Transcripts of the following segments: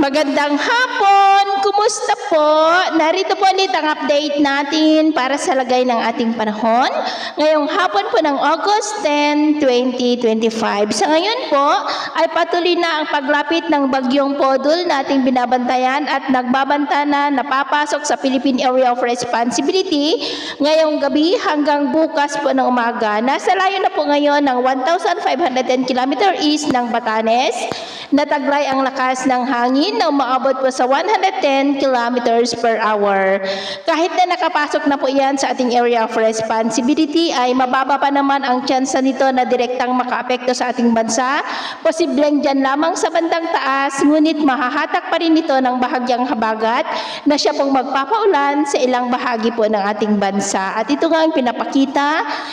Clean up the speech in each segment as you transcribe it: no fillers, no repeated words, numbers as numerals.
Magandang hapon! Kumusta po? Narito po ulit ang update natin para sa lagay ng ating panahon. Ngayong hapon po ng August 10, 2025. Sa ngayon po ay patuloy na ang paglapit ng bagyong Podul na ating binabantayan at nagbabanta na napapasok sa Philippine Area of Responsibility ngayong gabi hanggang bukas po ng umaga. Nasa layo na po ngayon ng 1,510 km east ng Batanes. Nataglay ang lakas ng hangin na umaabot po sa 110 kilometers per hour. Kahit na nakapasok na po yan sa ating area of responsibility, ay mababa pa naman ang tsansa nito na direktang makaapekto sa ating bansa. Posibleng dyan lamang sa bandang taas, ngunit mahahatak pa rin ito ng bahagyang habagat na siya pong magpapaulan sa ilang bahagi po ng ating bansa. At ito nga ang pinapakita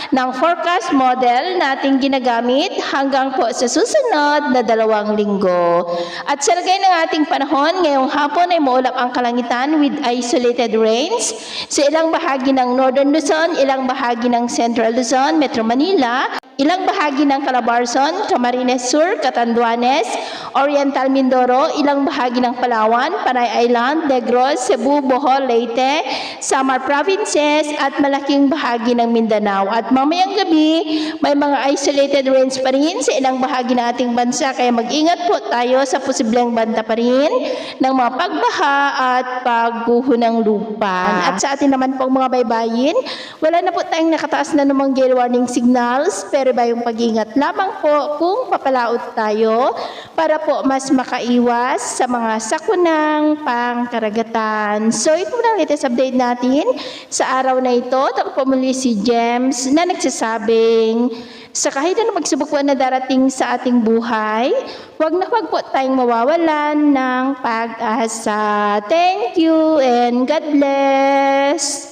ng forecast model na ating ginagamit hanggang po sa susunod na 2 linggo. At sa lagay ng ating panahon, ngayong hapon ay maulap ang kalangitan with isolated rains sa ilang bahagi ng Northern Luzon, ilang bahagi ng Central Luzon, Metro Manila, ilang bahagi ng Calabarzon, Camarines Sur, Catanduanes, Oriental Mindoro, ilang bahagi ng Palawan, Panay Island, Negros, Cebu, Bohol, Leyte, Samar Provinces at malaking bahagi ng Mindanao. At mamayang gabi, may mga isolated rains pa rin sa ilang bahagi ng ating bansa, kaya mag-ingat po tayo sa posibleng banta pa rin ng mga pagbaha at pagguho ng lupa. At sa atin naman pong mga baybayin, wala na po tayong nakataas na namang gale warning signals, pero ba yung pag-ingat lamang po kung papalaot tayo para po mas makaiwas sa mga sakunang pangkaragatan. So ito na ang latest update natin sa araw na ito. Ako po muli si James na nagsasabing sa kahit na magsubok na darating sa ating buhay, wag po tayong mawawalan ng pag-asa. Thank you and God bless!